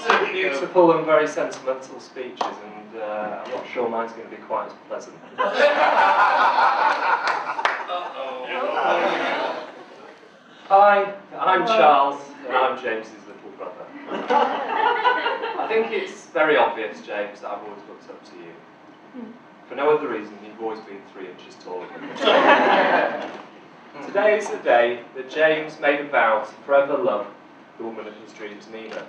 Some beautiful and very sentimental speeches, and I'm not sure mine's going to be quite as pleasant. Hi, I'm Charles, and I'm James's little brother. I think it's very obvious, James, that I've always looked up to you. For no other reason, you've always been 3 inches taller than me. Today is the day that James made a vow to forever love the woman of his dreams, Nina.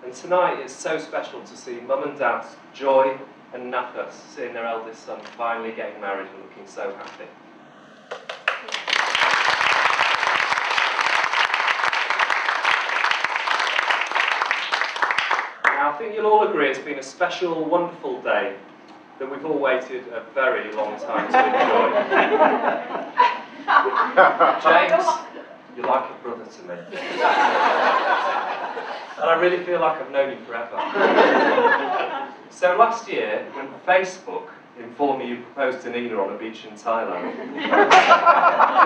And tonight it's so special to see Mum and Dad, Joy and Nathas, seeing their eldest son finally getting married and looking so happy. Now, I think you'll all agree it's been a special, wonderful day that we've all waited a very long time to enjoy. James, you're like a brother to me. And I really feel like I've known you forever. So last year, when Facebook informed me you proposed to Nina on a beach in Thailand,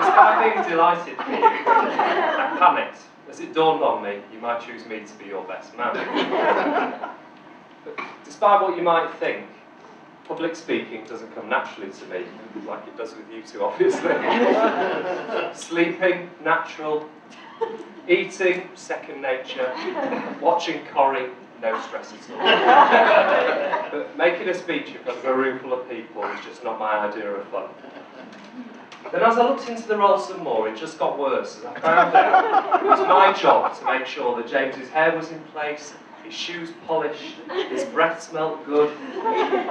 despite being delighted for you, I panicked as it dawned on me you might choose me to be your best man. But despite what you might think, public speaking doesn't come naturally to me, like it does with you two, obviously. Sleeping, natural. Eating, second nature. Watching Corrie, no stress at all. But making a speech in front of a room full of people is just not my idea of fun. Then as I looked into the role some more, it just got worse, as I found out it was my job to make sure that James's hair was in place, his shoes polished, his breath smelled good,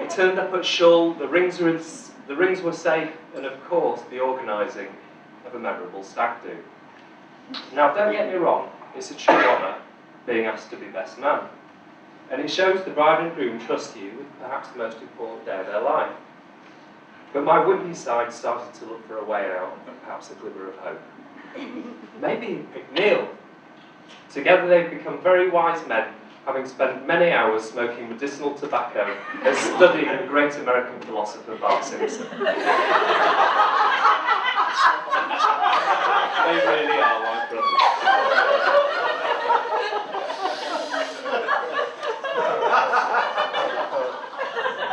he turned up at shul, the rings were safe, and of course the organising of a memorable stag do. Now don't get me wrong, it's a true honour being asked to be best man, and it shows the bride and groom trust you with perhaps the most important day of their life. But my wimpy side started to look for a way out and perhaps a glimmer of hope. Maybe McNeil. Together they've become very wise men, having spent many hours smoking medicinal tobacco and studying the great American philosopher Bart Simpson. They really are like brothers.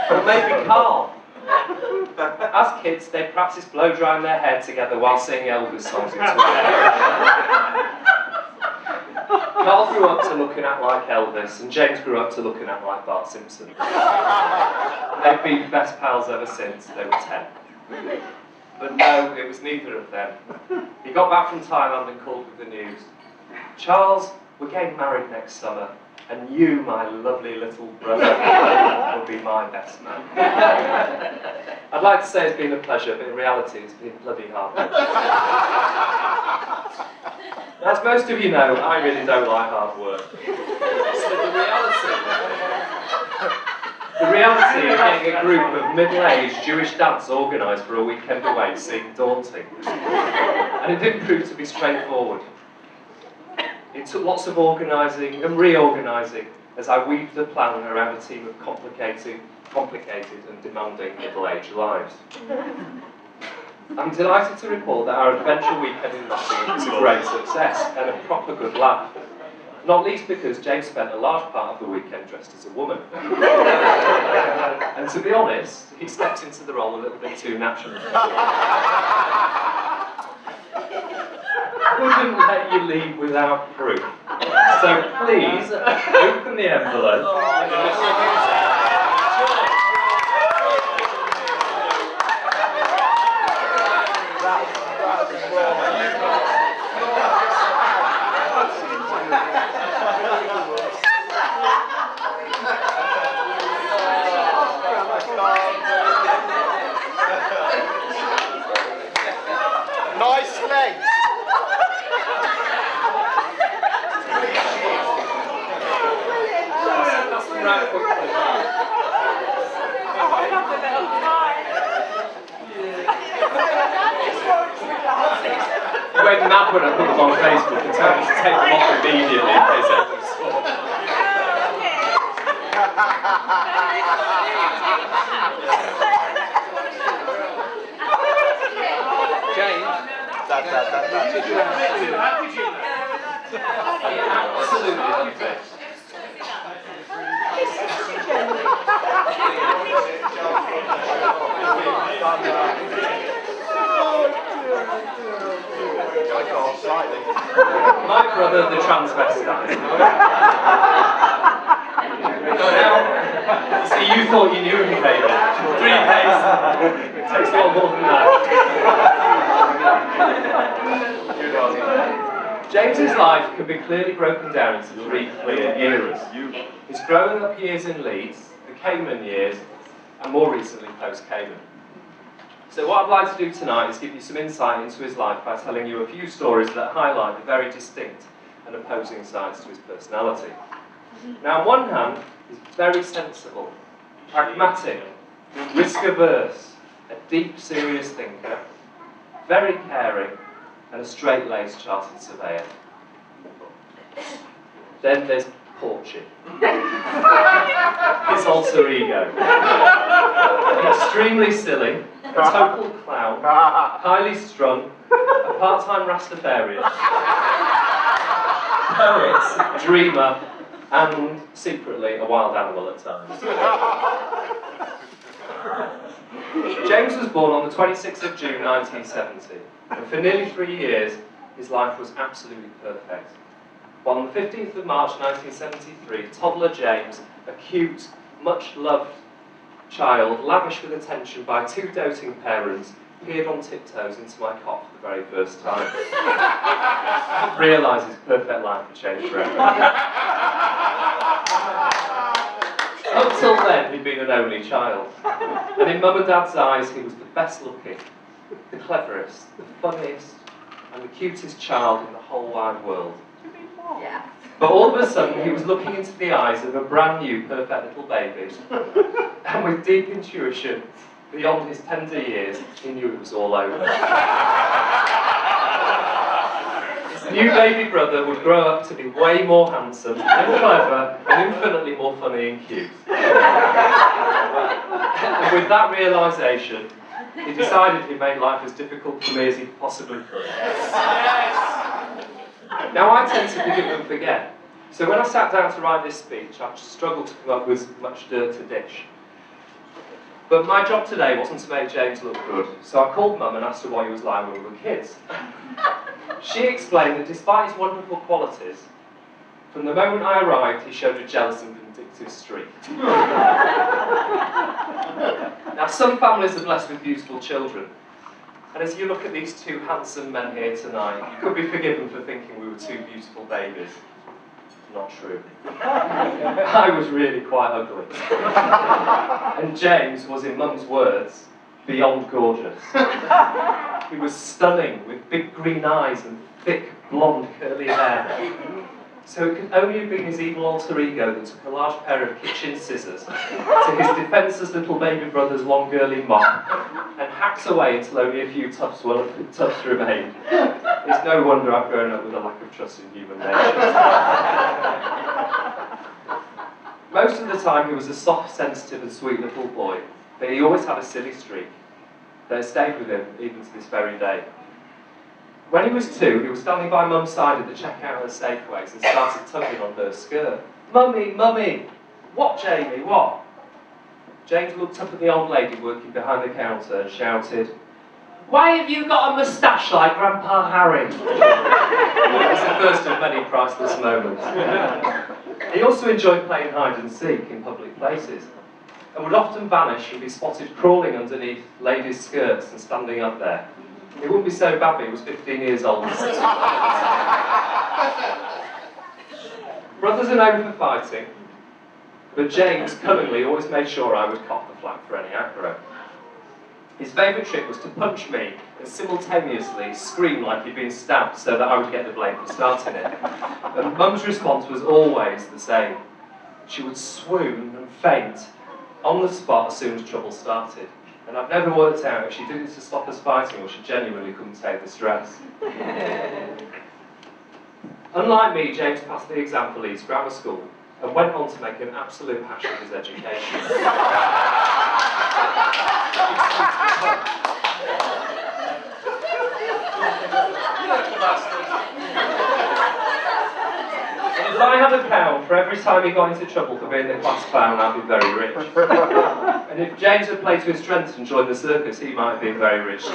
Or maybe Carl. As kids, they practiced blow-drying their hair together while singing Elvis songs into air. Carl grew up to look and act like Elvis, and James grew up to look and act like Bart Simpson. They've been best pals ever since they were 10. But no, it was neither of them. He got back from Thailand and called with the news. Charles, we're getting married next summer, and you, my lovely little brother, will be my best man. I'd like to say it's been a pleasure, but in reality it's been bloody hard. As most of you know, I really don't like hard work. So the reality of getting a group of middle-aged Jewish dads organised for a weekend away seemed daunting. And it didn't prove to be straightforward. It took lots of organising and reorganising as I weaved the plan around a team of complicated and demanding middle-aged lives. I'm delighted to report that our adventure weekend in Nottingham was a great success and a proper good laugh. Not least because James spent a large part of the weekend dressed as a woman. And to be honest, he stepped into the role a little bit too naturally. Wouldn't let you leave without proof. So please, open the envelope. Nice legs. I went mad when I put them on Facebook and told me to take them off immediately in case anyone saw. Absolutely loved it. My brother, the transvestite. Now, see, you thought you knew him, David. 3 days. It takes a lot more than that. James's life can be clearly broken down into 3 clear eras. His growing up years in Leeds, the Cayman years, and more recently post-Cayman. So what I'd like to do tonight is give you some insight into his life by telling you a few stories that highlight the very distinct and opposing sides to his personality. Now, on one hand, he's very sensible, pragmatic, risk-averse, a deep, serious thinker, very caring, and a straight-laced chartered surveyor. Then there's Porchy, his alter ego. Extremely silly, a total clown, highly strung, a part-time Rastafarian, poet, dreamer, and secretly a wild animal at times. James was born on the 26th of June 1970, and for nearly 3 years his life was absolutely perfect. But on the 15th of March 1973, toddler James, a cute, much-loved child, lavish with attention by 2 doting parents, peered on tiptoes into my cot for the very first time. I realised his perfect life had changed forever. Up till then, he'd been an only child. And in Mum and Dad's eyes, he was the best looking, the cleverest, the funniest, and the cutest child in the whole wide world. Yeah. But all of a sudden, he was looking into the eyes of a brand new, perfect little baby. And with deep intuition, beyond his tender years, he knew it was all over. His new baby brother would grow up to be way more handsome and clever and infinitely more funny and cute. And with that realisation, he decided he'd make life as difficult for me as he possibly could. Now, I tend to forgive and forget. So when I sat down to write this speech, I struggled to come up with much dirt to dish. But my job today wasn't to make James look good, so I called Mum and asked her what he was like when we were kids. She explained that despite his wonderful qualities, from the moment I arrived, he showed a jealous and vindictive streak. Now, some families are blessed with beautiful children. And as you look at these 2 handsome men here tonight, you could be forgiven for thinking we were 2 beautiful babies. Not true. I was really quite ugly. And James was, in Mum's words, beyond gorgeous. He was stunning, with big green eyes and thick, blonde, curly hair. So it could only have been his evil alter ego that took a large pair of kitchen scissors to his defenceless little baby brother's long girly mop and hacked away until only a few tufts remained. It's no wonder I've grown up with a lack of trust in human nature. Most of the time he was a soft, sensitive and sweet little boy, but he always had a silly streak that has stayed with him even to this very day. When he was 2, he was standing by Mum's side at the checkout at Safeways and started tugging on her skirt. "Mummy, Mummy!" "What, Jamie, what?" James looked up at the old lady working behind the counter and shouted, "Why have you got a moustache like Grandpa Harry?" It was the first of many priceless moments. He also enjoyed playing hide and seek in public places, and would often vanish and be spotted crawling underneath ladies' skirts and standing up there. It wouldn't be so bad, but he was 15 years old. Brothers are known for fighting, but James cunningly always made sure I would cop the flak for any aggro. His favourite trick was to punch me and simultaneously scream like he'd been stabbed so that I would get the blame for starting it. And Mum's response was always the same. She would swoon and faint on the spot as soon as trouble started. And I've never worked out if she did it to stop us fighting or she genuinely couldn't take the stress. Unlike me, James passed the exam for Leeds Grammar School and went on to make an absolute hash of his education. had a pound for every time he got into trouble for being the class clown, I'd be very rich. And if James had played to his strengths and joined the circus, he might have been very rich too.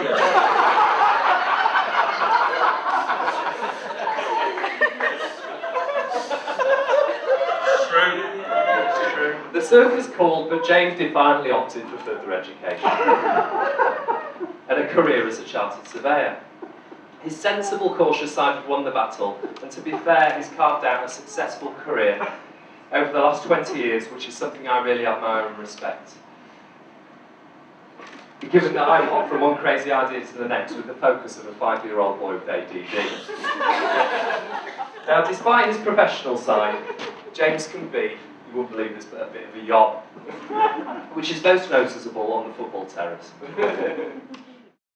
True. The circus called, but James defiantly opted for further education and a career as a chartered surveyor. His sensible, cautious side had won the battle, and to be fair, he's carved out a successful career over the last 20 years, which is something I really admire and respect. Given that I hop from one crazy idea to the next with the focus of a 5-year-old boy with ADD. Now, despite his professional side, James can be, you wouldn't believe this, but a bit of a yob, which is most noticeable on the football terrace.